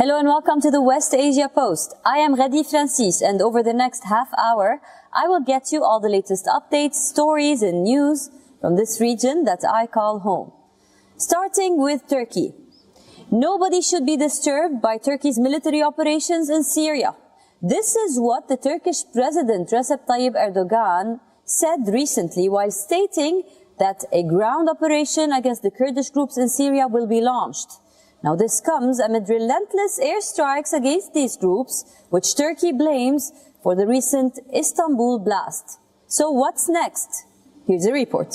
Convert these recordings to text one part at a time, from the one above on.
Hello and welcome to the West Asia Post. I am Ghadi Francis, and over the next half hour, I will get you all the latest updates, stories and news from this region that I call home. Starting with Turkey. Nobody should be disturbed by Turkey's military operations in Syria. This is what the Turkish President Recep Tayyip Erdogan said recently while stating that a ground operation against the Kurdish groups in Syria will be launched. Now this comes amid relentless airstrikes against these groups, which Turkey blames for the recent Istanbul blast. So what's next? Here's a report.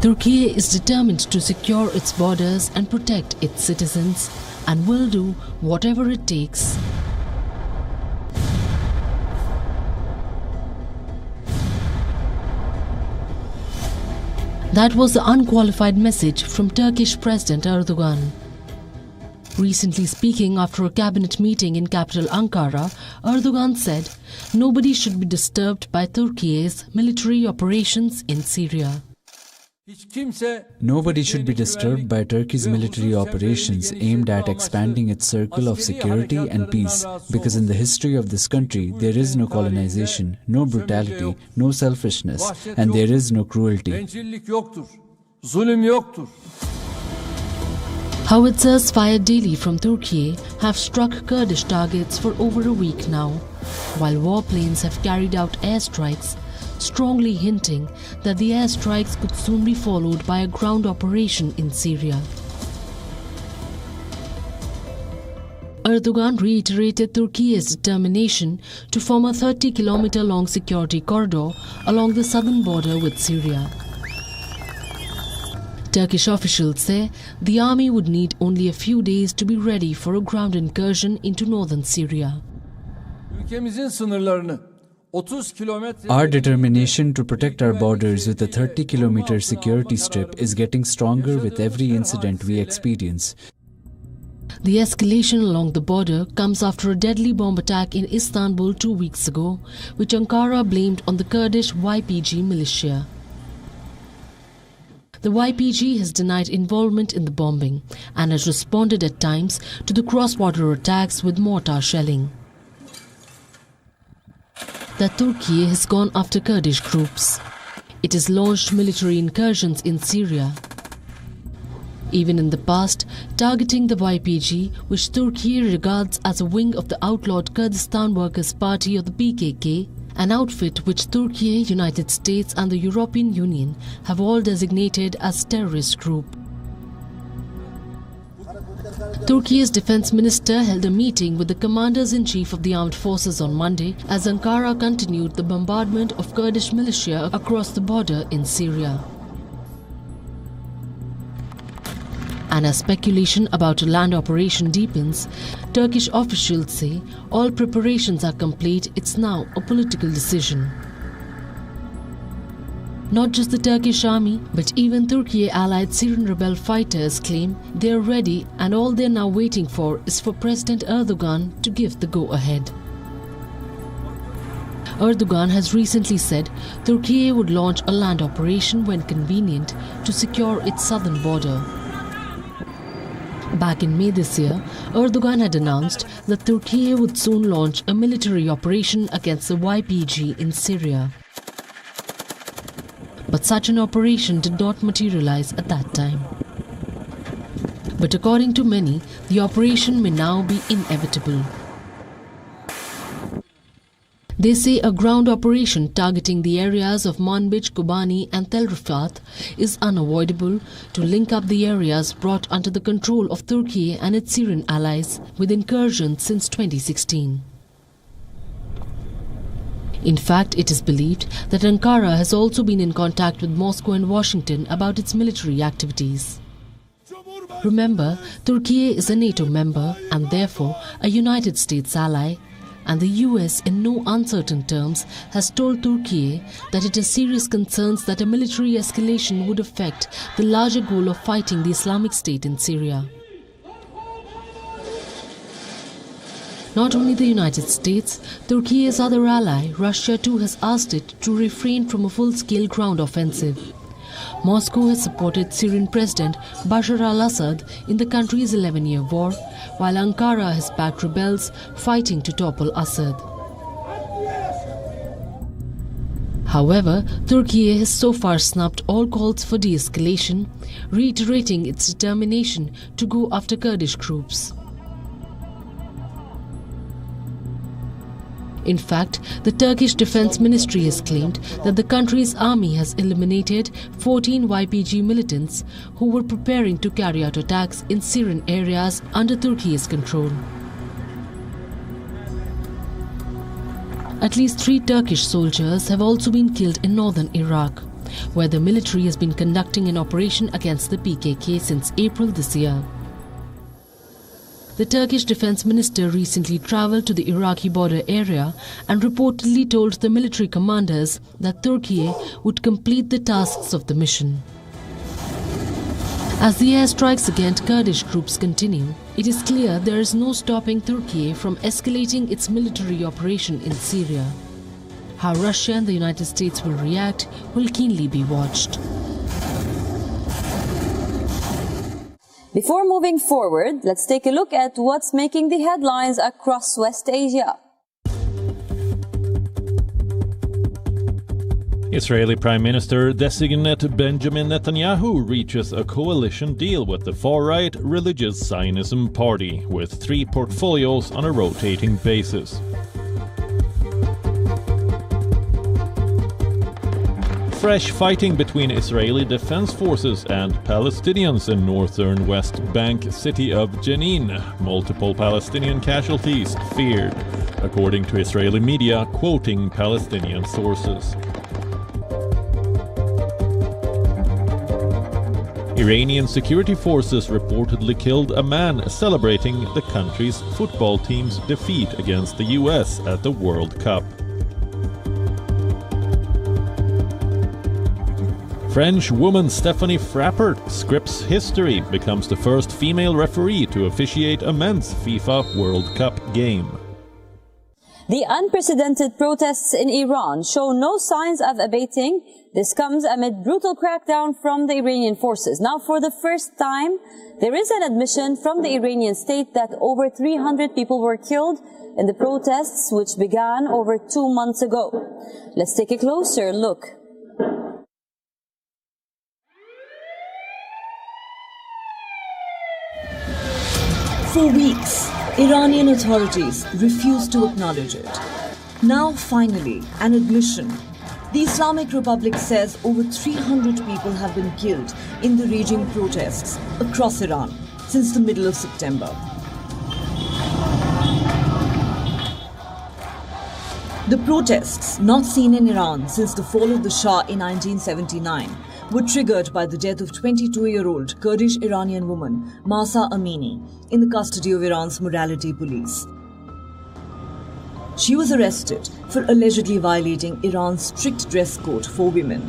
Turkey is determined to secure its borders and protect its citizens and will do whatever it takes. That was the unqualified message from Turkish President Erdogan. Recently speaking after a cabinet meeting in capital Ankara, Erdogan said nobody should be disturbed by Turkey's military operations in Syria. Nobody should be disturbed by Turkey's military operations aimed at expanding its circle of security and peace, because in the history of this country there is no colonization, no brutality, no selfishness, and there is no cruelty. Howitzers fired daily from Turkey have struck Kurdish targets for over a week now, while warplanes have carried out airstrikes, strongly hinting that the airstrikes could soon be followed by a ground operation in Syria. Erdogan reiterated Turkey's determination to form a 30-kilometer-long security corridor along the southern border with Syria. Turkish officials say the army would need only a few days to be ready for a ground incursion into northern Syria. Our determination to protect our borders with a 30-kilometer security strip is getting stronger with every incident we experience. The escalation along the border comes after a deadly bomb attack in Istanbul 2 weeks ago, which Ankara blamed on the Kurdish YPG militia. The YPG has denied involvement in the bombing and has responded at times to the cross-border attacks with mortar shelling. That Turkey has gone after Kurdish groups. It has launched military incursions in Syria. Even in the past, targeting the YPG, which Turkey regards as a wing of the outlawed Kurdistan Workers' Party or the PKK, an outfit which Turkey, United States and the European Union have all designated as terrorist group. Turkey's defense minister held a meeting with the commanders-in-chief of the armed forces on Monday as Ankara continued the bombardment of Kurdish militia across the border in Syria. And as speculation about a land operation deepens, Turkish officials say all preparations are complete, it's now a political decision. Not just the Turkish army, but even Turkey-allied Syrian rebel fighters claim they are ready, and all they are now waiting for is for President Erdogan to give the go-ahead. Erdogan has recently said Turkey would launch a land operation when convenient to secure its southern border. Back in May this year, Erdogan had announced that Turkey would soon launch a military operation against the YPG in Syria. But such an operation did not materialize at that time. But according to many, the operation may now be inevitable. They say a ground operation targeting the areas of Manbij, Kobani and Tel Rifat is unavoidable to link up the areas brought under the control of Turkey and its Syrian allies with incursions since 2016. In fact, it is believed that Ankara has also been in contact with Moscow and Washington about its military activities. Remember, Turkey is a NATO member and therefore a United States ally, and the US in no uncertain terms has told Turkey that it has serious concerns that a military escalation would affect the larger goal of fighting the Islamic State in Syria. Not only the United States, Turkey's other ally, Russia too, has asked it to refrain from a full-scale ground offensive. Moscow has supported Syrian President Bashar al-Assad in the country's 11-year war, while Ankara has backed rebels fighting to topple Assad. However, Turkiye has so far snubbed all calls for de-escalation, reiterating its determination to go after Kurdish groups. In fact, the Turkish Defense Ministry has claimed that the country's army has eliminated 14 YPG militants who were preparing to carry out attacks in Syrian areas under Turkey's control. At least 3 Turkish soldiers have also been killed in northern Iraq, where the military has been conducting an operation against the PKK since April this year. The Turkish Defense Minister recently travelled to the Iraqi border area and reportedly told the military commanders that Turkey would complete the tasks of the mission. As the airstrikes against Kurdish groups continue, it is clear there is no stopping Turkey from escalating its military operation in Syria. How Russia and the United States will react will keenly be watched. Before moving forward, let's take a look at what's making the headlines across West Asia. Israeli Prime Minister designate Benjamin Netanyahu reaches a coalition deal with the far-right religious Zionism party, with 3 portfolios on a rotating basis. Fresh fighting between Israeli defense forces and Palestinians in northern West Bank city of Jenin. Multiple Palestinian casualties feared, according to Israeli media, quoting Palestinian sources. Iranian security forces reportedly killed a man celebrating the country's football team's defeat against the US at the World Cup. French woman Stephanie Frappart scripts history, becomes the first female referee to officiate a men's FIFA World Cup game. The unprecedented protests in Iran show no signs of abating. This comes amid brutal crackdown from the Iranian forces. Now, for the first time, there is an admission from the Iranian state that over 300 people were killed in the protests, which began over 2 months ago. Let's take a closer look. For weeks, Iranian authorities refused to acknowledge it. Now, finally, an admission. The Islamic Republic says over 300 people have been killed in the raging protests across Iran since the middle of September. The protests, not seen in Iran since the fall of the Shah in 1979, were triggered by the death of 22-year-old Kurdish Iranian woman Mahsa Amini in the custody of Iran's morality police. She was arrested for allegedly violating Iran's strict dress code for women.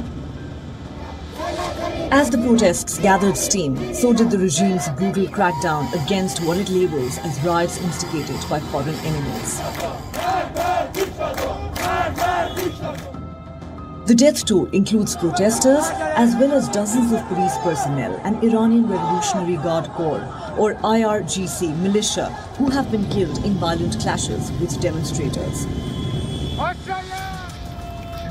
As the protests gathered steam, so did the regime's brutal crackdown against what it labels as riots instigated by foreign enemies. The death toll includes protesters as well as dozens of police personnel and Iranian Revolutionary Guard Corps or IRGC militia who have been killed in violent clashes with demonstrators.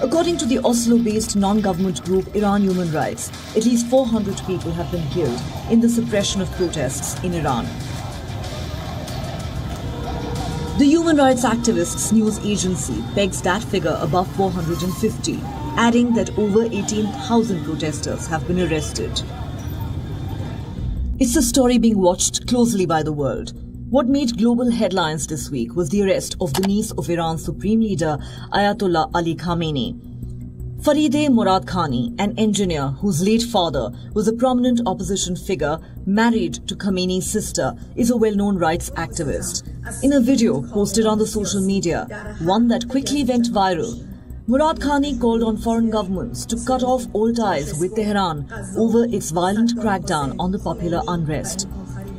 According to the Oslo-based non-government group Iran Human Rights, at least 400 people have been killed in the suppression of protests in Iran. The human rights activists' news agency pegs that figure above 450, adding that over 18,000 protesters have been arrested. It's a story being watched closely by the world. What made global headlines this week was the arrest of the niece of Iran's supreme leader Ayatollah Ali Khamenei. Farideh Murad Khani, an engineer whose late father was a prominent opposition figure married to Khamenei's sister, is a well-known rights activist. In a video posted on the social media, one that quickly went viral, Murad Khani called on foreign governments to cut off all ties with Tehran over its violent crackdown on the popular unrest.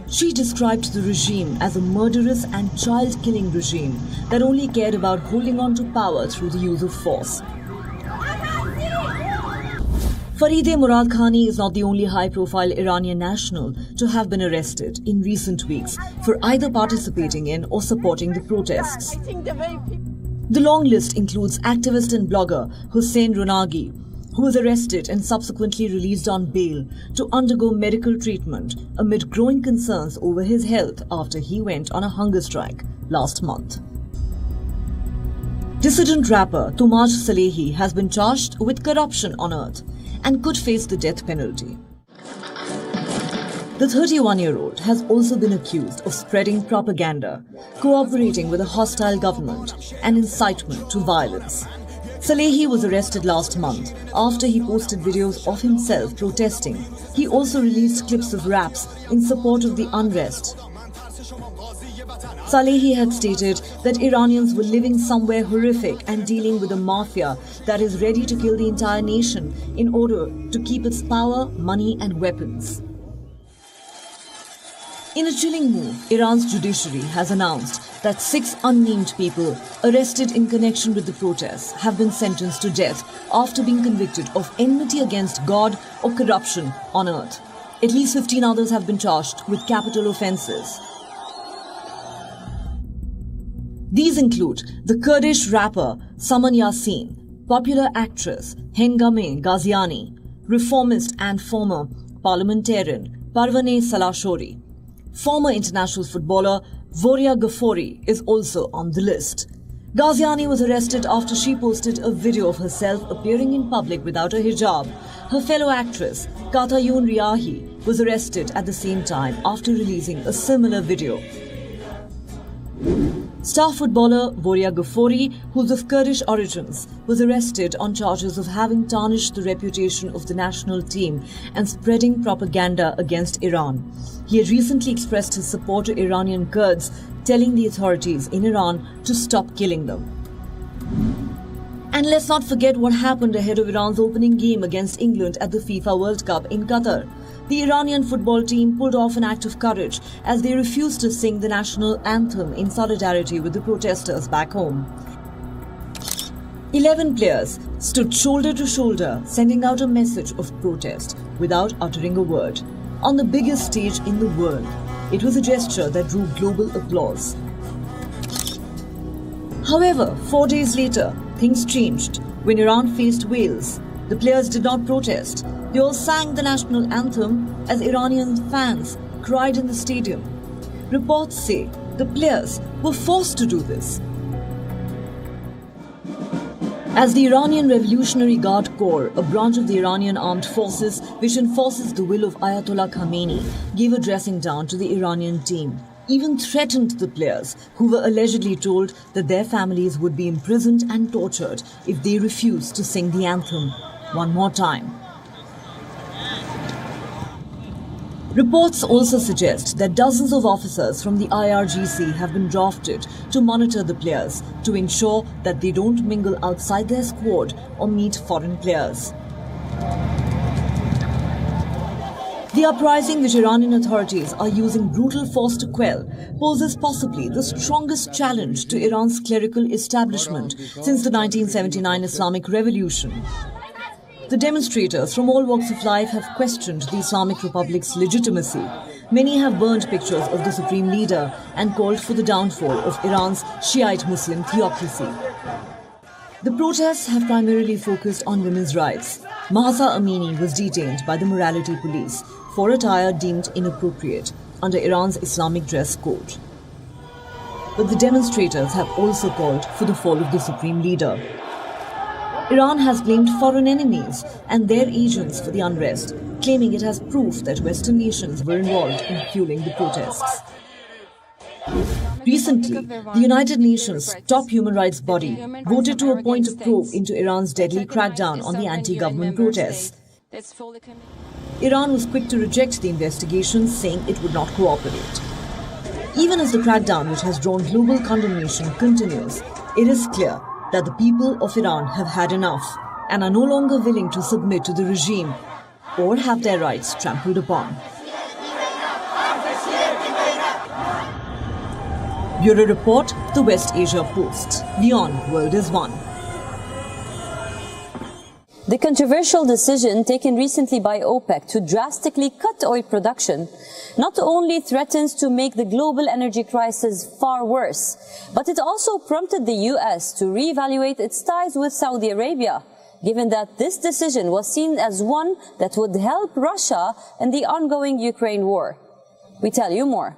She described the regime as a murderous and child-killing regime that only cared about holding on to power through the use of force. Farideh Muradkhani is not the only high-profile Iranian national to have been arrested in recent weeks for either participating in or supporting the protests. The long list includes activist and blogger Hussein Ronagi, who was arrested and subsequently released on bail to undergo medical treatment amid growing concerns over his health after he went on a hunger strike last month. Dissident rapper Tomaj Salehi has been charged with corruption on earth and could face the death penalty. The 31-year-old has also been accused of spreading propaganda, cooperating with a hostile government, and incitement to violence. Salehi was arrested last month after he posted videos of himself protesting. He also released clips of raps in support of the unrest. Salehi had stated that Iranians were living somewhere horrific and dealing with a mafia that is ready to kill the entire nation in order to keep its power, money and weapons. In a chilling move, Iran's judiciary has announced that 6 unnamed people arrested in connection with the protests have been sentenced to death after being convicted of enmity against God or corruption on earth. At least 15 others have been charged with capital offences. These include the Kurdish rapper Saman Yassin, popular actress Hengame Ghaziani, reformist and former parliamentarian Parvaneh Salashori. Former international footballer Voria Ghaffori is also on the list. Ghaziani was arrested after she posted a video of herself appearing in public without a hijab. Her fellow actress, Katayun Riahi, was arrested at the same time after releasing a similar video. Star footballer Voria Ghaffori, who's of Kurdish origins, was arrested on charges of having tarnished the reputation of the national team and spreading propaganda against Iran. He had recently expressed his support to Iranian Kurds, telling the authorities in Iran to stop killing them. And let's not forget what happened ahead of Iran's opening game against England at the FIFA World Cup in Qatar. The Iranian football team pulled off an act of courage as they refused to sing the national anthem in solidarity with the protesters back home. 11 players stood shoulder to shoulder, sending out a message of protest without uttering a word. On the biggest stage in the world, it was a gesture that drew global applause. However, 4 days later, things changed. When Iran faced Wales, the players did not protest. They all sang the national anthem as Iranian fans cried in the stadium. Reports say the players were forced to do this. As the Iranian Revolutionary Guard Corps, a branch of the Iranian armed forces which enforces the will of Ayatollah Khamenei, gave a dressing down to the Iranian team, even threatened the players, who were allegedly told that their families would be imprisoned and tortured if they refused to sing the anthem one more time. Reports also suggest that dozens of officers from the IRGC have been drafted to monitor the players to ensure that they don't mingle outside their squad or meet foreign players. The uprising, which Iranian authorities are using brutal force to quell, poses possibly the strongest challenge to Iran's clerical establishment since the 1979 Islamic Revolution. The demonstrators from all walks of life have questioned the Islamic Republic's legitimacy. Many have burned pictures of the supreme leader and called for the downfall of Iran's Shiite Muslim theocracy. The protests have primarily focused on women's rights. Mahsa Amini was detained by the morality police for attire deemed inappropriate under Iran's Islamic dress code. But the demonstrators have also called for the fall of the supreme leader. Iran has blamed foreign enemies and their agents for the unrest, claiming it has proof that Western nations were involved in fueling the protests. Recently, the United Nations' top human rights body voted to appoint a probe into Iran's deadly crackdown on the anti-government protests. Iran was quick to reject the investigation, saying it would not cooperate. Even as the crackdown, which has drawn global condemnation, continues, it is clear that the people of Iran have had enough and are no longer willing to submit to the regime or have their rights trampled upon. Bureau Report, The West Asia Post. WION World is One. The controversial decision taken recently by OPEC to drastically cut oil production not only threatens to make the global energy crisis far worse, but it also prompted the US to reevaluate its ties with Saudi Arabia, given that this decision was seen as one that would help Russia in the ongoing Ukraine war. We tell you more.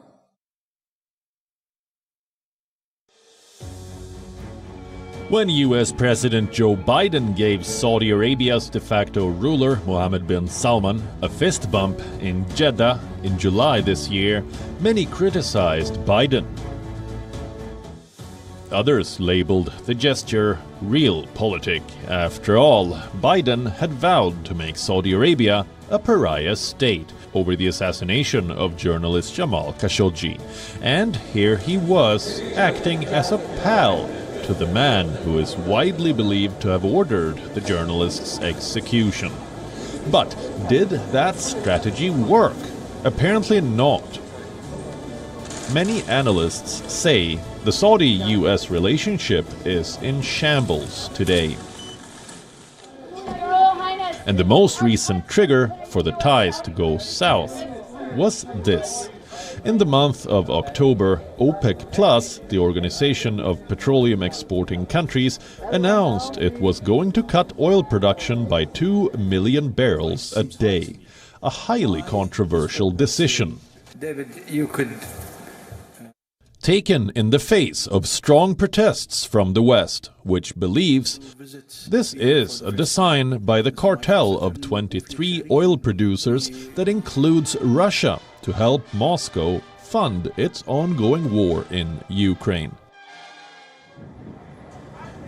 When US President Joe Biden gave Saudi Arabia's de facto ruler, Mohammed bin Salman, a fist bump in Jeddah in July this year, many criticized Biden. Others labeled the gesture realpolitik. After all, Biden had vowed to make Saudi Arabia a pariah state over the assassination of journalist Jamal Khashoggi. And here he was, acting as a pal to the man who is widely believed to have ordered the journalist's execution. But did that strategy work? Apparently not. Many analysts say the Saudi-US relationship is in shambles today. And the most recent trigger for the ties to go south was this. In the month of October, OPEC Plus, the Organization of Petroleum Exporting Countries, announced it was going to cut oil production by 2 million barrels a day. A highly controversial decision. David, you could... Taken in the face of strong protests from the West, which believes this is a design by the cartel of 23 oil producers that includes Russia to help Moscow fund its ongoing war in Ukraine.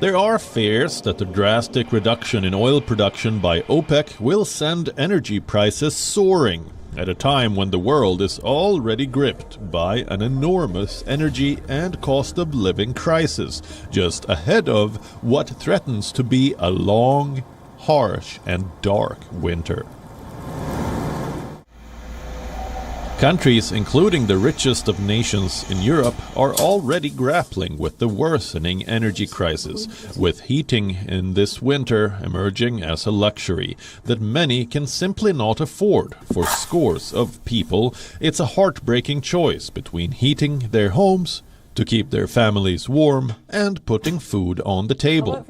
There are fears that the drastic reduction in oil production by OPEC will send energy prices soaring at a time when the world is already gripped by an enormous energy and cost of living crisis, just ahead of what threatens to be a long, harsh and dark winter. Countries, including the richest of nations in Europe, are already grappling with the worsening energy crisis, with heating in this winter emerging as a luxury that many can simply not afford. For scores of people, it's a heartbreaking choice between heating their homes to keep their families warm and putting food on the table.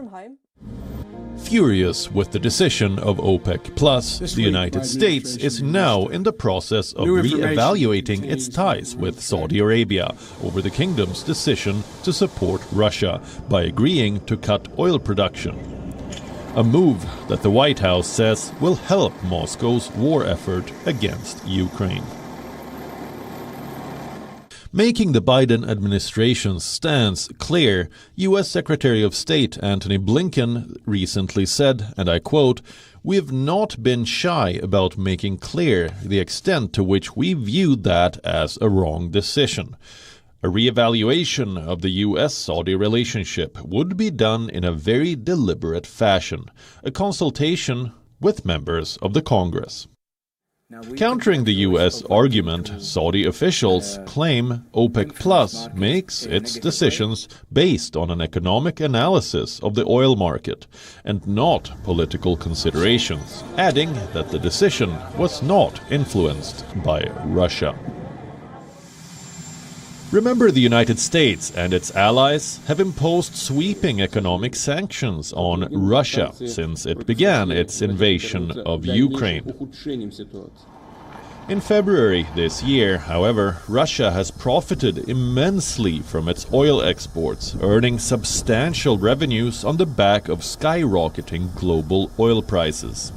Furious with the decision of OPEC Plus, the United States is now in the process of re-evaluating its ties with Saudi Arabia over the kingdom's decision to support Russia by agreeing to cut oil production. A move that the White House says will help Moscow's war effort against Ukraine. Making the Biden administration's stance clear, U.S. Secretary of State Antony Blinken recently said, and I quote, "We have not been shy about making clear the extent to which we viewed that as a wrong decision. A re-evaluation of the U.S.-Saudi relationship would be done in a very deliberate fashion, a consultation with members of the Congress." Countering the U.S. argument, Saudi officials claim OPEC Plus makes its decisions based on an economic analysis of the oil market and not political considerations, adding that the decision was not influenced by Russia. Remember, the United States and its allies have imposed sweeping economic sanctions on Russia since it began its invasion of Ukraine. In February this year, however, Russia has profited immensely from its oil exports, earning substantial revenues on the back of skyrocketing global oil prices.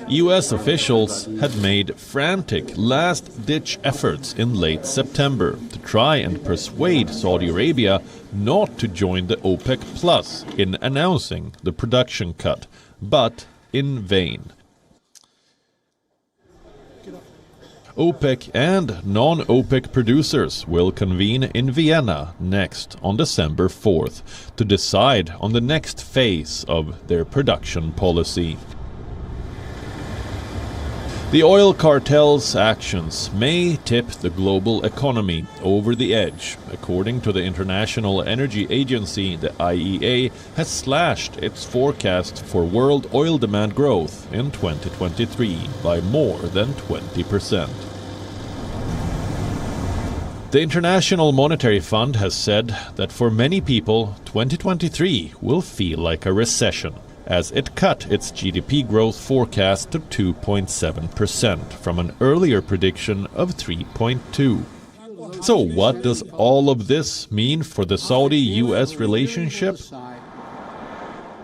U.S. officials had made frantic last-ditch efforts in late September to try and persuade Saudi Arabia not to join the OPEC Plus in announcing the production cut, but in vain. OPEC and non-OPEC producers will convene in Vienna next on December 4th to decide on the next phase of their production policy. The oil cartel's actions may tip the global economy over the edge. According to the International Energy Agency, the IEA has slashed its forecast for world oil demand growth in 2023 by more than 20%. The International Monetary Fund has said that for many people, 2023 will feel like a recession, as it cut its GDP growth forecast to 2.7% from an earlier prediction of 3.2%. So what does all of this mean for the Saudi-US relationship?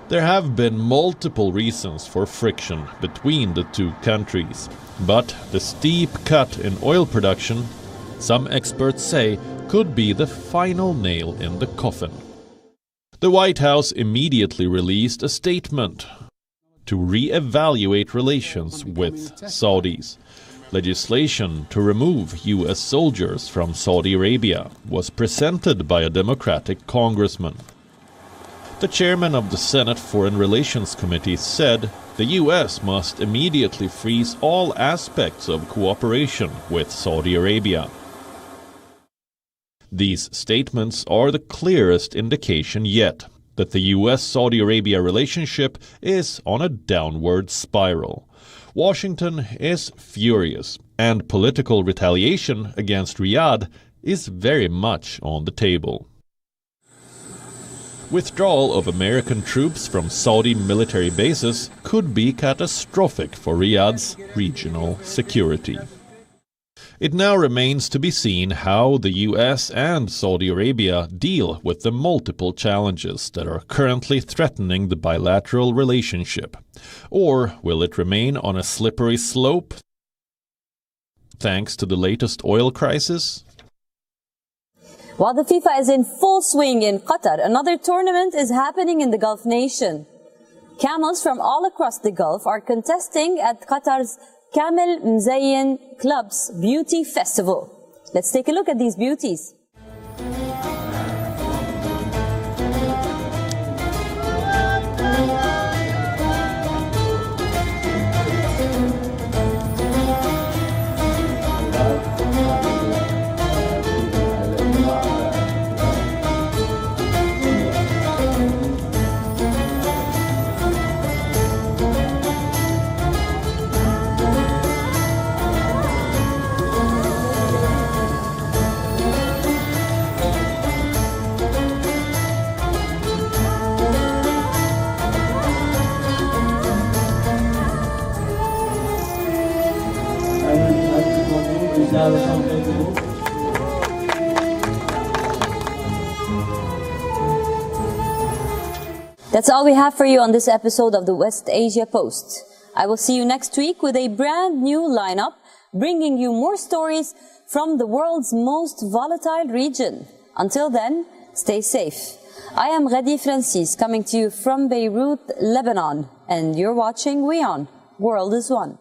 There have been multiple reasons for friction between the two countries, but the steep cut in oil production, some experts say, could be the final nail in the coffin. The White House immediately released a statement to re-evaluate relations with Saudis. Legislation to remove U.S. soldiers from Saudi Arabia was presented by a Democratic congressman. The chairman of the Senate Foreign Relations Committee said the U.S. must immediately freeze all aspects of cooperation with Saudi Arabia. These statements are the clearest indication yet that the U.S.-Saudi Arabia relationship is on a downward spiral. Washington is furious, and political retaliation against Riyadh is very much on the table. Withdrawal of American troops from Saudi military bases could be catastrophic for Riyadh's regional security. It now remains to be seen how the US and Saudi Arabia deal with the multiple challenges that are currently threatening the bilateral relationship. Or will it remain on a slippery slope thanks to the latest oil crisis? While the FIFA is in full swing in Qatar, another tournament is happening in the Gulf nation. Camels from all across the Gulf are contesting at Qatar's Camel Mzayyin Club's Beauty Festival. Let's take a look at these beauties. That's all we have for you on this episode of the West Asia Post. I will see you next week with a brand new lineup, bringing you more stories from the world's most volatile region. Until then, stay safe. I am Ghadi Francis, coming to you from Beirut, Lebanon, and you're watching WION World is One.